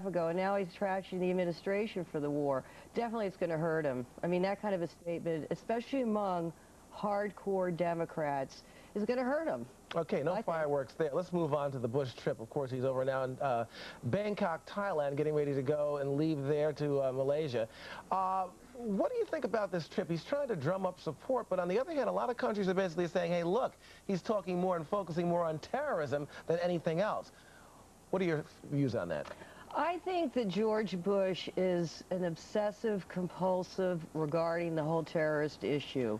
half ago, and now he's trashing the administration for the war. Definitely it's going to hurt him. I mean, that kind of a statement, especially among hardcore Democrats, is going to hurt him. Okay, no fireworks there. Let's move on to the Bush trip. Of course, he's over now in Bangkok, Thailand, getting ready to go and leave there to Malaysia. What do you think about this trip? He's trying to drum up support, but on the other hand, a lot of countries are basically saying, hey, look, he's talking more and focusing more on terrorism than anything else. What are your views on that? I think that George Bush is an obsessive compulsive regarding the whole terrorist issue.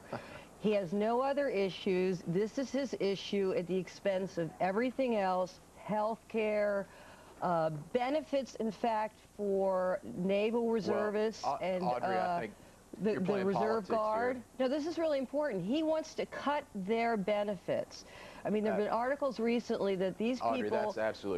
He has no other issues. This is his issue at the expense of everything else, health care, benefits, in fact, for naval reservists and Audrey, I think the Reserve Guard. No, this is really important. He wants to cut their benefits. I mean, there have been articles recently that these people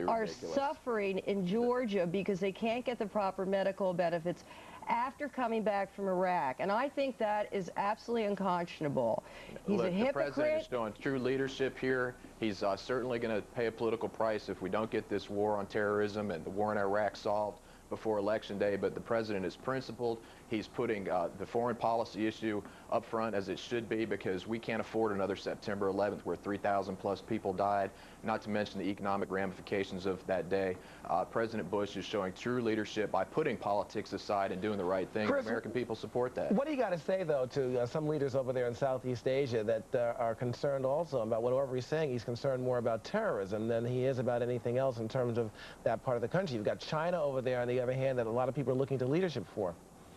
are suffering in Georgia because they can't get the proper medical benefits after coming back from Iraq. And I think that is absolutely unconscionable. He's a hypocrite. The president is showing true leadership here. He's certainly going to pay a political price if we don't get this war on terrorism and the war in Iraq solved before Election Day, but the president is principled. He's putting the foreign policy issue up front as it should be, because we can't afford another September 11th where 3,000 plus people died, not to mention the economic ramifications of that day. President Bush is showing true leadership by putting politics aside and doing the right thing. Chris, American people support that. What do you got to say, though, to some leaders over there in Southeast Asia that are concerned also about whatever he's saying? He's concerned more about terrorism than he is about anything else in terms of that part of the country. You've got China over there, on the other hand, that a lot of people are looking to leadership for.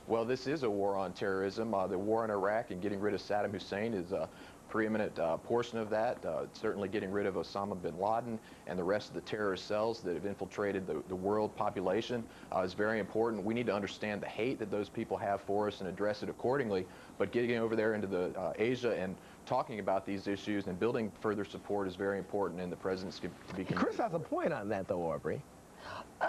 Well, this is a war on terrorism. The war in Iraq and getting rid of Saddam Hussein is a preeminent portion of that. Certainly getting rid of Osama bin Laden and the rest of the terrorist cells that have infiltrated the world population is very important. We need to understand the hate that those people have for us and address it accordingly. But getting over there into Asia and talking about these issues and building further support is very important, and the president's to be continued. Chris has a point on that, though, Aubrey.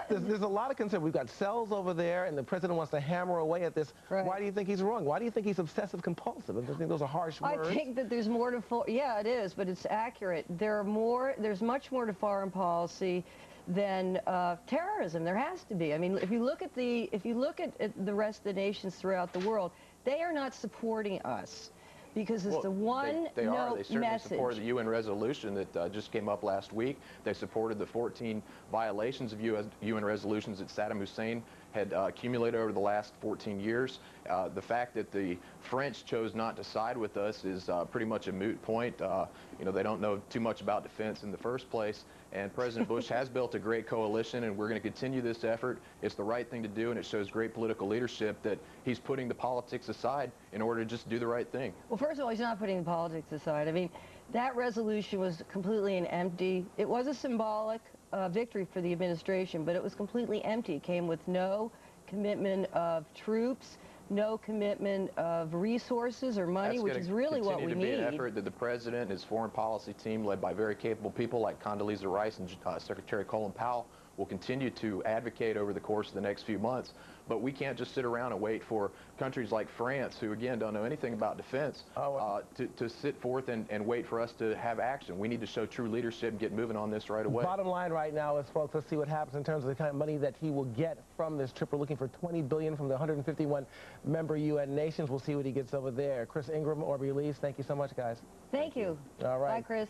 There's a lot of concern. We've got cells over there, and the president wants to hammer away at this. Right. Why do you think he's wrong? Why do you think he's obsessive-compulsive? I think those are harsh words. I think that there's more to... Yeah, it is, but it's accurate. There's much more to foreign policy than terrorism. There has to be. I mean, if you look at the rest of the nations throughout the world, they are not supporting us, because it's the one they certainly message. supported the UN resolution that just came up last week. They supported the 14 violations of UN resolutions that Saddam Hussein had accumulated over the last 14 years. The fact that the French chose not to side with us is pretty much a moot point. You know, they don't know too much about defense in the first place, and President Bush has built a great coalition, and we're going to continue this effort. It's the right thing to do, and it shows great political leadership that he's putting the politics aside in order to just do the right thing. Well, first of all, he's not putting the politics aside. I mean, that resolution was completely empty. It was a symbolic victory for the administration, but it was completely empty. It came with no commitment of troops, no commitment of resources or money, which is really what we need. That's going to continue to be an effort that the president and his foreign policy team, led by very capable people like Condoleezza Rice and Secretary Colin Powell, will continue to advocate over the course of the next few months. But we can't just sit around and wait for countries like France, who again don't know anything about defense, to sit forth and wait for us to have action. We need to show true leadership and get moving on this right away. Bottom line right now is, folks, let's see what happens in terms of the kind of money that he will get from this trip. We're looking for $20 billion from the 151 member UN nations. We'll see what he gets over there. Chris Ingram, Aubrey Lees, thank you so much, guys. Thank you. All right. Bye, Chris.